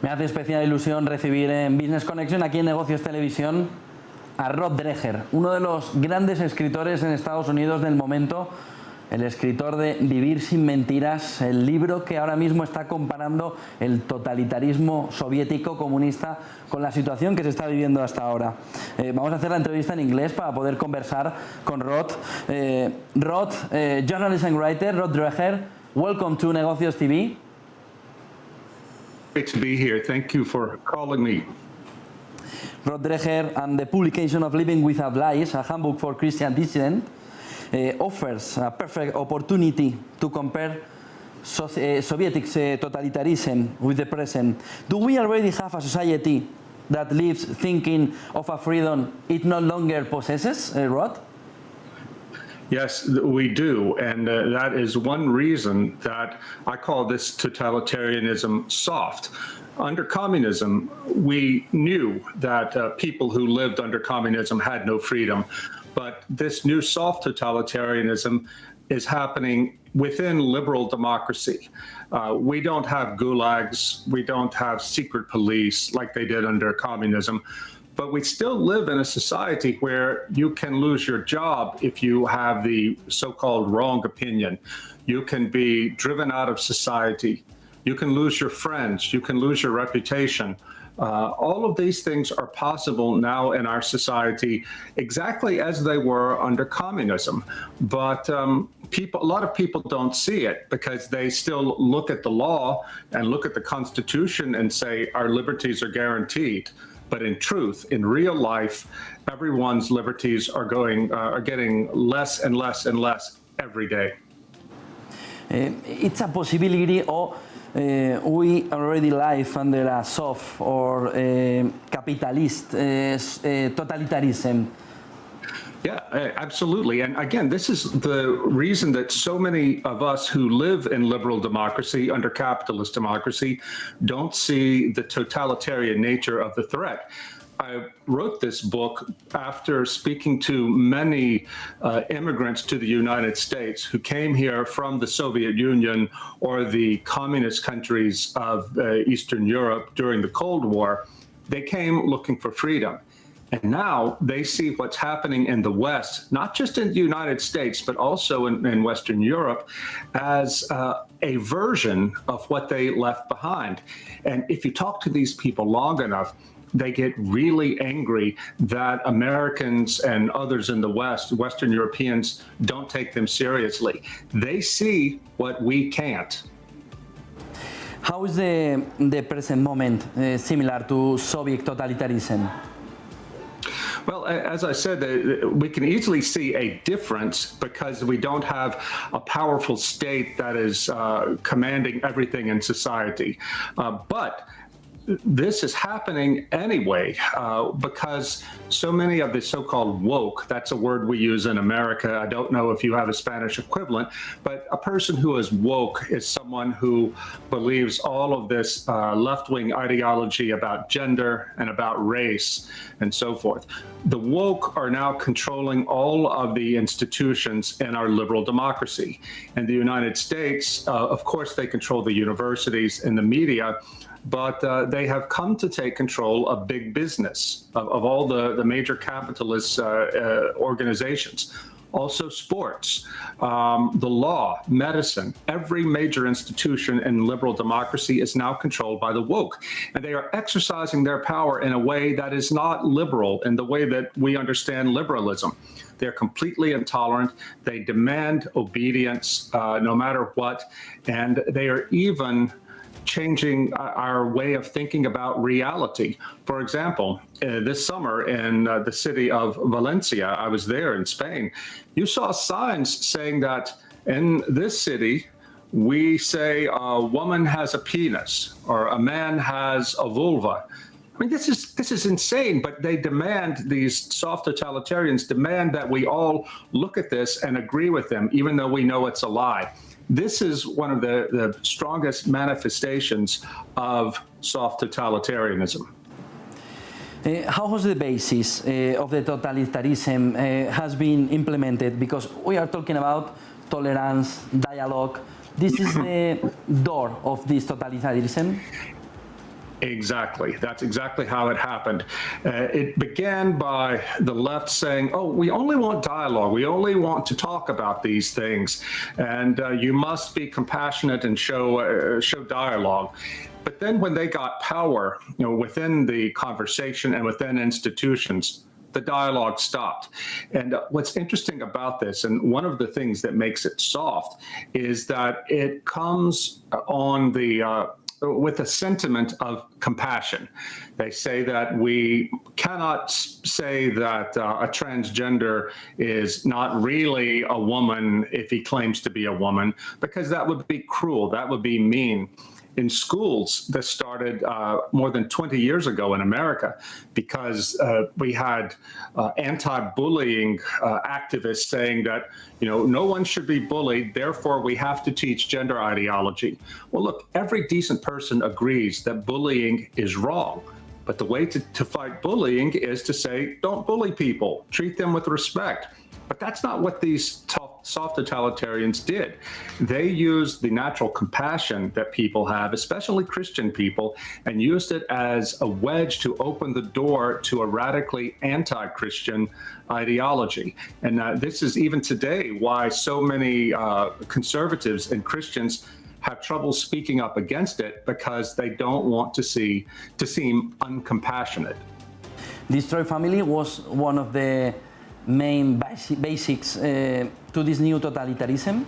Me hace especial ilusión recibir en Business Connection, aquí en Negocios Televisión, a Rod Dreher, uno de los grandes escritores en Estados Unidos del momento, el escritor de Vivir sin mentiras, el libro que ahora mismo está comparando el totalitarismo soviético comunista con la situación que se está viviendo hasta ahora. Vamos a hacer la entrevista en inglés para poder conversar con Rod. Rod, journalist and writer, Rod Dreher, welcome to Negocios TV. Great to be here. Thank you for calling me. Rod Dreher and the publication of Living Without Lies, a handbook for Christian dissident, offers a perfect opportunity to compare Soviet totalitarianism with the present. Do we already have a society that lives thinking of a freedom it no longer possesses, Rod? Yes, we do. And that is one reason that I call this totalitarianism soft. Under communism, we knew that people who lived under communism had no freedom. But this new soft totalitarianism is happening within liberal democracy. We don't have gulags. We don't have secret police like they did under communism. But we still live in a society where you can lose your job if you have the so-called wrong opinion. You can be driven out of society. You can lose your friends. You can lose your reputation. All of these things are possible now in our society exactly as they were under communism. But a lot of people don't see it because they still look at the law and look at the Constitution and say our liberties are guaranteed. But in truth, in real life, everyone's liberties are getting less and less and less every day. It's a possibility, or we already live under a soft or capitalist totalitarianism. Yeah, absolutely. And again, this is the reason that so many of us who live in liberal democracy, under capitalist democracy, don't see the totalitarian nature of the threat. I wrote this book after speaking to many immigrants to the United States who came here from the Soviet Union or the communist countries of Eastern Europe during the Cold War. They came looking for freedom. And now they see what's happening in the West, not just in the United States, but also in Western Europe, as a version of what they left behind. And if you talk to these people long enough, they get really angry that Americans and others in the West, Western Europeans, don't take them seriously. They see what we can't. How is the present moment similar to Soviet totalitarianism? Well, as I said, we can easily see a difference because we don't have a powerful state that is commanding everything in society. But this is happening anyway because so many of the so-called woke, that's a word we use in America. I don't know if you have a Spanish equivalent, but a person who is woke is someone who believes all of this left-wing ideology about gender and about race and so forth. The woke are now controlling all of the institutions in our liberal democracy. In the United States, of course, they control the universities and the media, but they have come to take control of big business, of all the major capitalist organizations. Also sports, the law, medicine, every major institution in liberal democracy is now controlled by the woke. And they are exercising their power in a way that is not liberal in the way that we understand liberalism. They're completely intolerant. They demand obedience no matter what. And they are even changing our way of thinking about reality. For example, this summer in the city of Valencia, I was there in Spain, you saw signs saying that in this city, we say a woman has a penis or a man has a vulva. I mean, this is insane, but they demand, these soft totalitarians demand that we all look at this and agree with them, even though we know it's a lie. This is one of the strongest manifestations of soft totalitarianism. How has the basis of the totalitarianism has been implemented? Because we are talking about tolerance, dialogue. This is the door of this totalitarianism. Exactly. That's exactly how it happened. It began by the left saying, oh, we only want dialogue. We only want to talk about these things. And you must be compassionate and show dialogue. But then when they got power, within the conversation and within institutions, the dialogue stopped. And what's interesting about this, and one of the things that makes it soft, is that it comes on with a sentiment of compassion. They say that we cannot say that a transgender is not really a woman if he claims to be a woman, because that would be cruel, that would be mean. In schools, this started more than 20 years ago in America, because we had anti-bullying activists saying that, no one should be bullied, therefore we have to teach gender ideology. Well, look, every decent person agrees that bullying is wrong. But the way to fight bullying is to say, don't bully people, treat them with respect. But that's not what these soft totalitarians did. They used the natural compassion that people have, especially Christian people, and used it as a wedge to open the door to a radically anti-Christian ideology. And this is even today why so many conservatives and Christians have trouble speaking up against it, because they don't want to seem uncompassionate. Destroy family was one of the main basics to this new totalitarianism?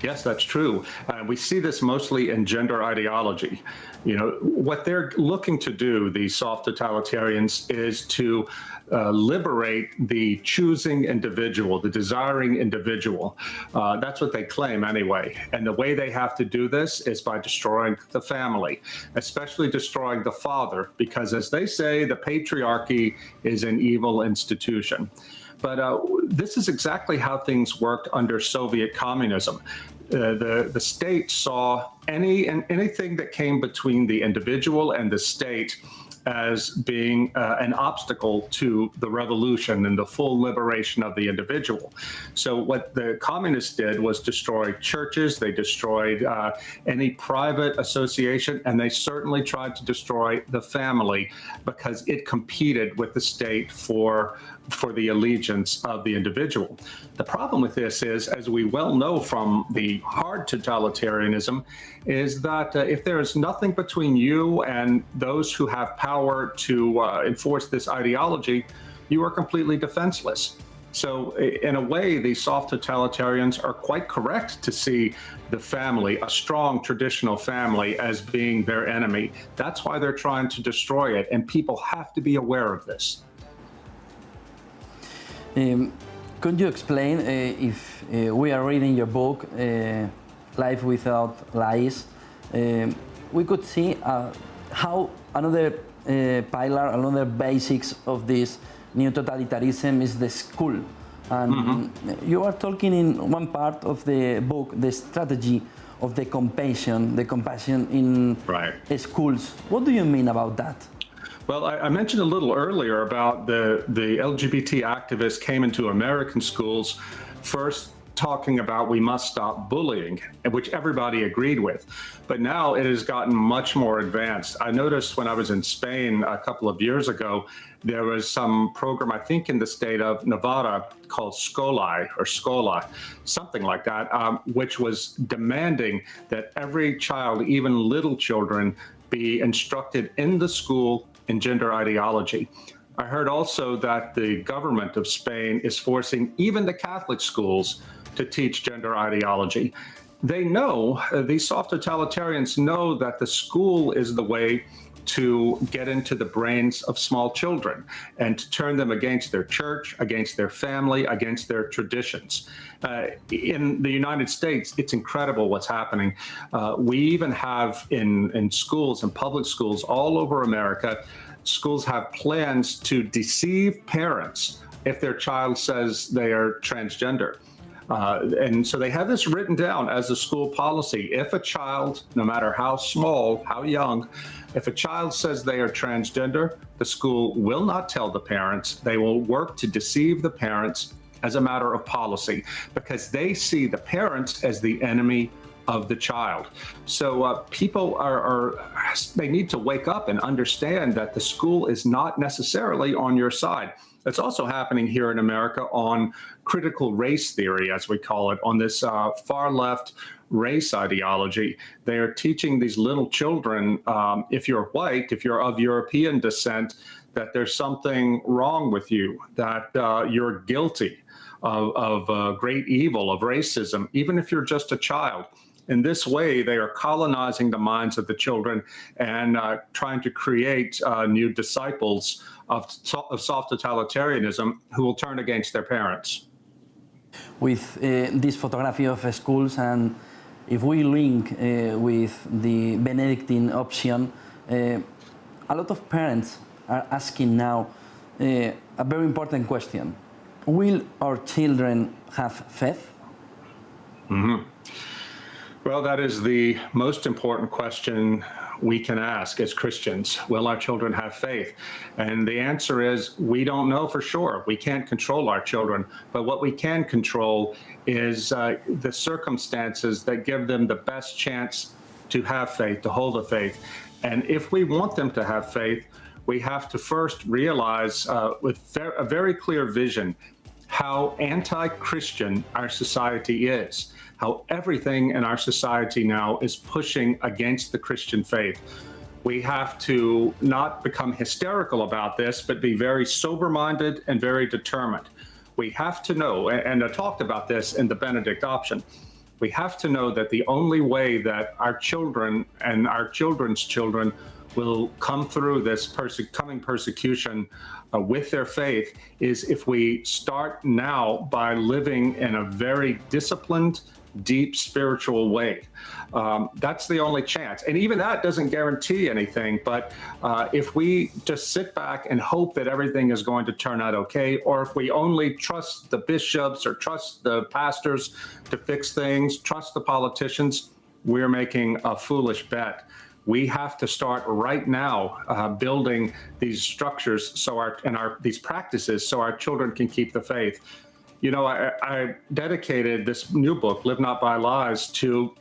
Yes, that's true. We see this mostly in gender ideology. What they're looking to do, these soft totalitarians, is to liberate the choosing individual, the desiring individual. That's what they claim anyway. And the way they have to do this is by destroying the family, especially destroying the father, because as they say, the patriarchy is an evil institution. But this is exactly how things worked under Soviet communism. The state saw anything that came between the individual and the state as being an obstacle to the revolution and the full liberation of the individual. So what the communists did was destroy churches, they destroyed any private association, and they certainly tried to destroy the family, because it competed with the state for the allegiance of the individual. The problem with this is, as we well know from the hard totalitarianism, is that if there is nothing between you and those who have power to enforce this ideology, you are completely defenseless. So in a way, the soft totalitarians are quite correct to see the family, a strong traditional family, as being their enemy. That's why they're trying to destroy it, and people have to be aware of this. Could you explain, if we are reading your book, Life Without Lies, we could see how another pillar, another basics of this new totalitarianism is the school. And you are talking in one part of the book, the strategy of the compassion in schools. What do you mean about that? Well, I mentioned a little earlier about the LGBT activists came into American schools first talking about we must stop bullying, which everybody agreed with. But now it has gotten much more advanced. I noticed when I was in Spain a couple of years ago, there was some program, I think in the state of Nevada, called Scola, something like that, which was demanding that every child, even little children, be instructed in the school in gender ideology. I heard also that the government of Spain is forcing even the Catholic schools to teach gender ideology. They know, these soft totalitarians know, that the school is the way to get into the brains of small children and to turn them against their church, against their family, against their traditions. In the United States, it's incredible what's happening. We even have in schools, in public schools all over America, schools have plans to deceive parents if their child says they are transgender. And so they have this written down as a school policy. If a child, no matter how small, how young, if a child says they are transgender, the school will not tell the parents. They will work to deceive the parents as a matter of policy, because they see the parents as the enemy of the child. So people they need to wake up and understand that the school is not necessarily on your side. It's also happening here in America on critical race theory, as we call it, on this far left race ideology. They are teaching these little children, if you're white, if you're of European descent, that there's something wrong with you, that you're guilty of great evil, of racism, even if you're just a child. In this way, they are colonizing the minds of the children and trying to create new disciples of soft totalitarianism who will turn against their parents. With this photography of schools, and if we link with the Benedictine option, a lot of parents are asking now a very important question. Will our children have faith? Mm-hmm. Well, that is the most important question we can ask as Christians. Will our children have faith? And the answer is we don't know for sure. We can't control our children, but what we can control is the circumstances that give them the best chance to have faith, to hold a faith. And if we want them to have faith, we have to first realize with a very clear vision how anti-Christian our society is, how everything in our society now is pushing against the Christian faith. We have to not become hysterical about this, but be very sober-minded and very determined. We have to know, and I talked about this in the Benedict option, we have to know that the only way that our children and our children's children will come through this coming persecution with their faith is if we start now by living in a very disciplined, deep spiritual way. That's the only chance. And even that doesn't guarantee anything, but if we just sit back and hope that everything is going to turn out okay, or if we only trust the bishops or trust the pastors to fix things, trust the politicians, we're making a foolish bet. We have to start right now building these structures these practices so our children can keep the faith. You know, I dedicated this new book, Live Not by Lies, to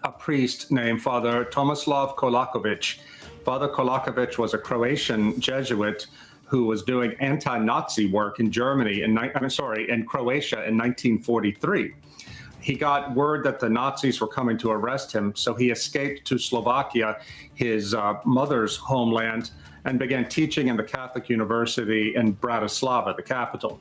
a priest named Father Tomislav Kolakovic. Father Kolakovic was a Croatian Jesuit who was doing anti-Nazi work in Croatia in 1943. He got word that the Nazis were coming to arrest him, so he escaped to Slovakia, his mother's homeland, and began teaching in the Catholic University in Bratislava, the capital.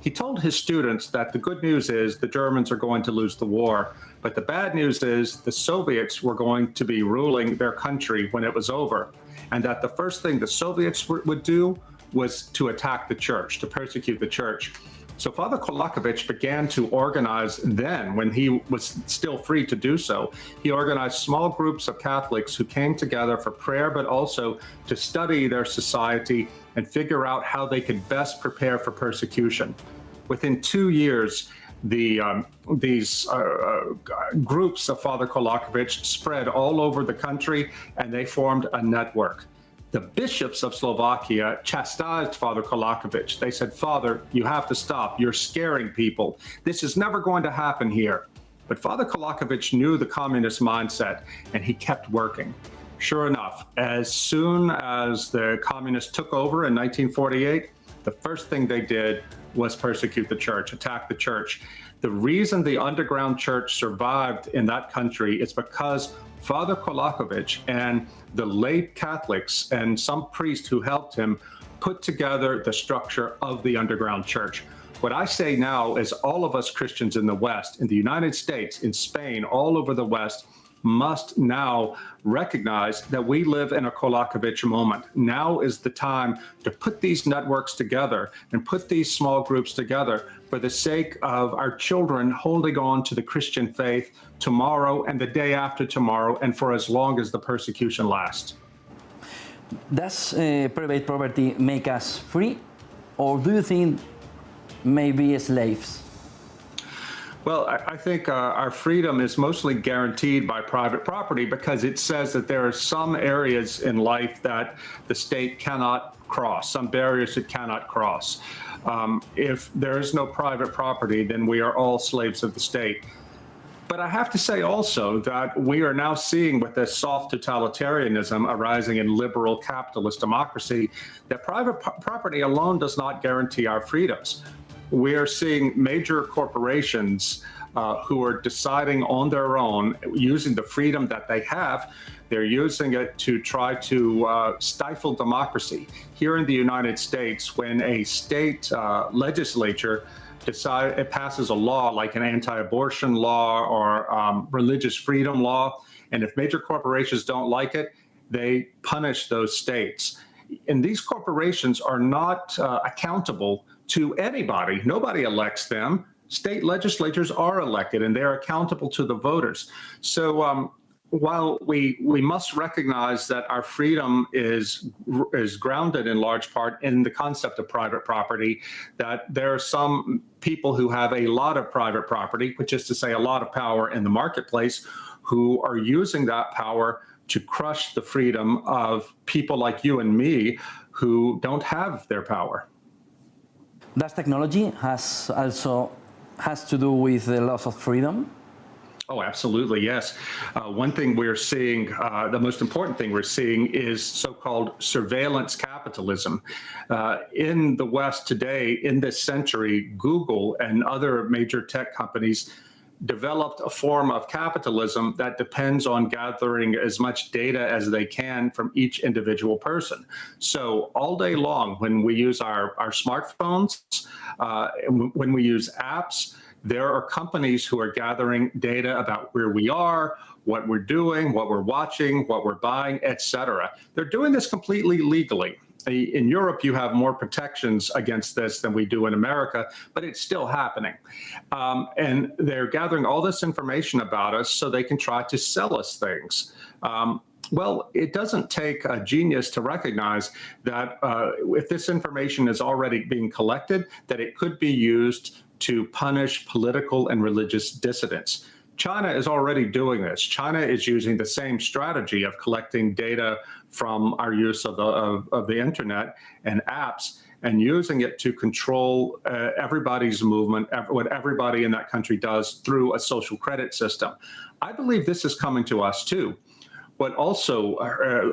He told his students that the good news is the Germans are going to lose the war, but the bad news is the Soviets were going to be ruling their country when it was over, and that the first thing the Soviets would do was to attack the church, to persecute the church. So Father Kolakovic began to organize then, when he was still free to do so. He organized small groups of Catholics who came together for prayer, but also to study their society and figure out how they could best prepare for persecution. Within 2 years, these groups of Father Kolakovic spread all over the country, and they formed a network. The bishops of Slovakia chastised Father Kolakovic. They said, "Father, you have to stop. You're scaring people. This is never going to happen here." But Father Kolakovic knew the communist mindset, and he kept working. Sure enough, as soon as the communists took over in 1948, the first thing they did was persecute the church, attack the church. The reason the underground church survived in that country is because Father Kolakovic and the lay Catholics and some priest who helped him put together the structure of the underground church. What I say now is all of us Christians in the West, in the United States, in Spain, all over the West, must now recognize that we live in a Kolakovic moment. Now is the time to put these networks together and put these small groups together for the sake of our children holding on to the Christian faith tomorrow and the day after tomorrow and for as long as the persecution lasts. Does private property make us free, or do you think maybe slaves? Well, I think our freedom is mostly guaranteed by private property because it says that there are some areas in life that the state cannot cross, some barriers it cannot cross. If there is no private property, then we are all slaves of the state. But I have to say also that we are now seeing with this soft totalitarianism arising in liberal capitalist democracy that private property alone does not guarantee our freedoms. We are seeing major corporations who are deciding on their own, using the freedom that they have, they're using it to try to stifle democracy. Here in the United States, when a state legislature it passes a law like an anti-abortion law or religious freedom law, and if major corporations don't like it, they punish those states. And these corporations are not accountable to anybody. Nobody elects them. State legislatures are elected, and they're accountable to the voters. So while we must recognize that our freedom is grounded in large part in the concept of private property, that there are some people who have a lot of private property, which is to say a lot of power in the marketplace, who are using that power to crush the freedom of people like you and me who don't have their power. Does technology has to do with the loss of freedom? Oh, absolutely, yes. One thing we're seeing, the most important thing we're seeing is so-called surveillance capitalism. In the West today, in this century, Google and other major tech companies developed a form of capitalism that depends on gathering as much data as they can from each individual person. So all day long, when we use our smartphones, when we use apps, there are companies who are gathering data about where we are, what we're doing, what we're watching, what we're buying, etc. They're doing this completely legally. In Europe, you have more protections against this than we do in America, but it's still happening. And they're gathering all this information about us so they can try to sell us things. Well, it doesn't take a genius to recognize that if this information is already being collected, that it could be used to punish political and religious dissidents. China is already doing this. China is using the same strategy of collecting data from our use of the internet and apps and using it to control everybody's movement, what everybody in that country does through a social credit system. I believe this is coming to us too. But also,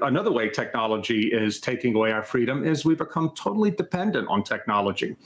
another way technology is taking away our freedom is we become totally dependent on technology.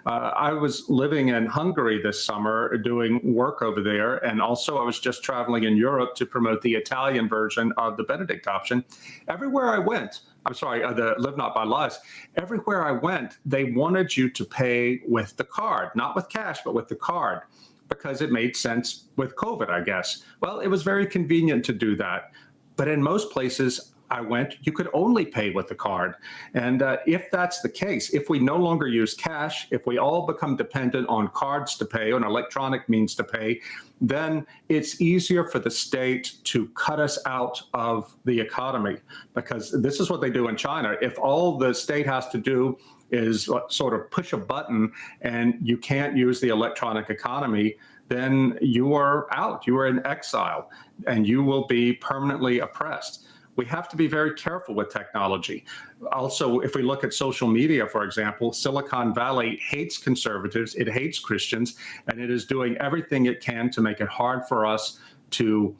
I was living in Hungary this summer doing work over there, and also I was just traveling in Europe to promote the Italian version of the Benedict option. Everywhere I went, the Live Not by Lies, everywhere I went, they wanted you to pay with the card, not with cash, but with the card, because it made sense with COVID, I guess. Well, it was very convenient to do that. But in most places I went, you could only pay with the card. And if that's the case, if we no longer use cash, if we all become dependent on cards to pay, on electronic means to pay, then it's easier for the state to cut us out of the economy. Because this is what they do in China. If all the state has to do is sort of push a button and you can't use the electronic economy, then you are out, you are in exile, and you will be permanently oppressed. We have to be very careful with technology. Also, if we look at social media, for example, Silicon Valley hates conservatives, it hates Christians, and it is doing everything it can to make it hard for us to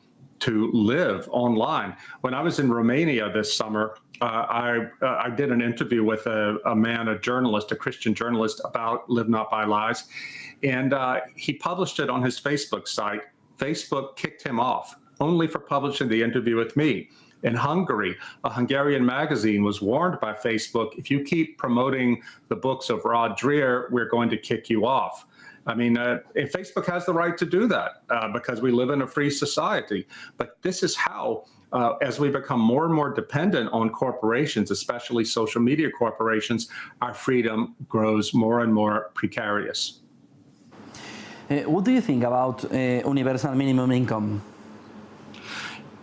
live online. When I was in Romania this summer, I did an interview with a man, a journalist, a Christian journalist, about Live Not by Lies, and he published it on his Facebook site. Facebook kicked him off only for publishing the interview with me. In Hungary, a Hungarian magazine was warned by Facebook, if you keep promoting the books of Rod Dreher, we're going to kick you off. I mean, if Facebook has the right to do that because we live in a free society. But this is how, as we become more and more dependent on corporations, especially social media corporations, our freedom grows more and more precarious. What do you think about universal minimum income?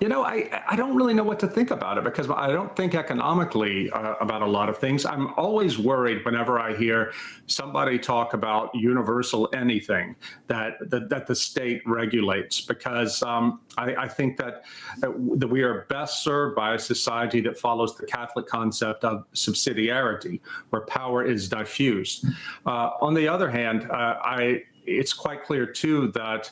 You know, I don't really know what to think about it because I don't think economically about a lot of things. I'm always worried whenever I hear somebody talk about universal anything that the state regulates, because I think that we are best served by a society that follows the Catholic concept of subsidiarity, where power is diffused. On the other hand, it's quite clear too that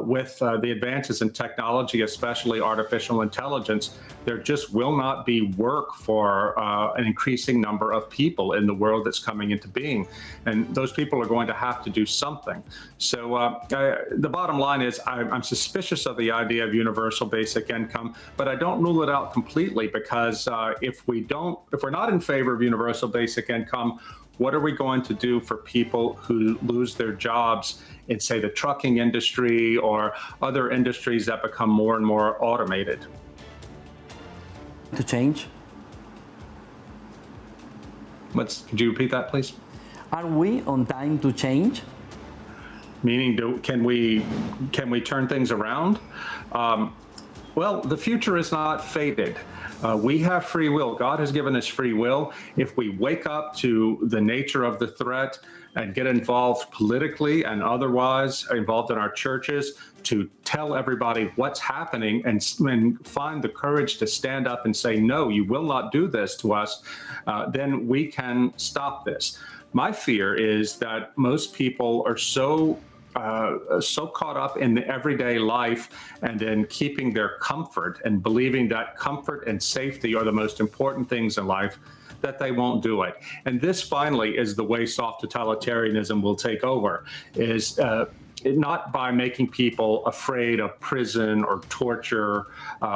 with the advances in technology, especially artificial intelligence, there just will not be work for an increasing number of people in the world that's coming into being. And those people are going to have to do something. So the bottom line is I'm suspicious of the idea of universal basic income, but I don't rule it out completely, because if we're not in favor of universal basic income, what are we going to do for people who lose their jobs in, say, the trucking industry or other industries that become more and more automated? To change? Could you repeat that, please? Are we on time to change? Meaning, can we turn things around? Well, the future is not fated. We have free will. God has given us free will. If we wake up to the nature of the threat and get involved politically and otherwise, involved in our churches, to tell everybody what's happening and find the courage to stand up and say, no, you will not do this to us, then we can stop this. My fear is that most people are so caught up in the everyday life and in keeping their comfort and believing that comfort and safety are the most important things in life, that they won't do it. And this finally is the way soft totalitarianism will take over, is not by making people afraid of prison or torture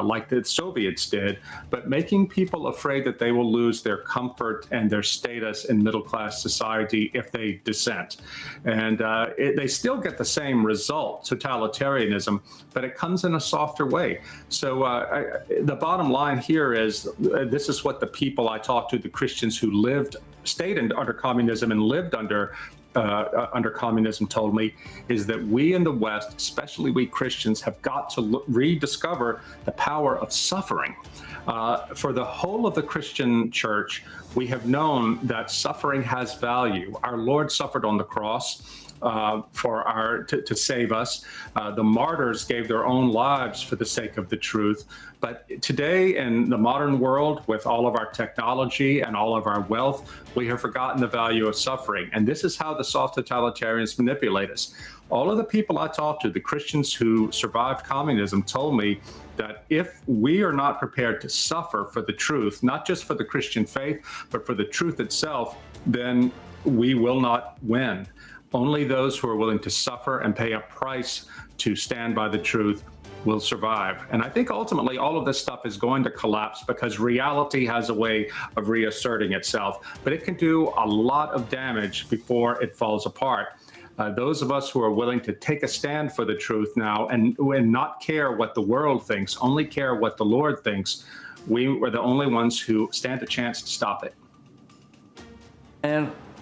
like the Soviets did, but making people afraid that they will lose their comfort and their status in middle-class society if they dissent. And they still get the same result, totalitarianism, but it comes in a softer way. So the bottom line here is, this is what the people I talked to, the Christians who stayed under communism and lived under communism, told me, is that we in the West, especially we Christians, have got to rediscover the power of suffering. For the whole of the Christian church, we have known that suffering has value. Our Lord suffered on the cross to save us. The martyrs gave their own lives for the sake of the truth. But today, in the modern world, with all of our technology and all of our wealth, we have forgotten the value of suffering. And this is how the soft totalitarians manipulate us. All of the people I talked to, the Christians who survived communism, told me that if we are not prepared to suffer for the truth, not just for the Christian faith, but for the truth itself, then we will not win. Only those who are willing to suffer and pay a price to stand by the truth will survive. And I think ultimately all of this stuff is going to collapse, because reality has a way of reasserting itself, but it can do a lot of damage before it falls apart. Those of us who are willing to take a stand for the truth now and not care what the world thinks, only care what the Lord thinks, we are the only ones who stand a chance to stop it.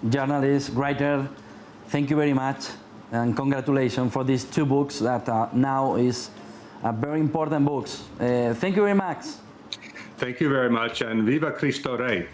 Journalist, writer, thank you very much, and congratulations for these two books that now is very important books. Thank you very much. Thank you very much, and Viva Cristo Rey.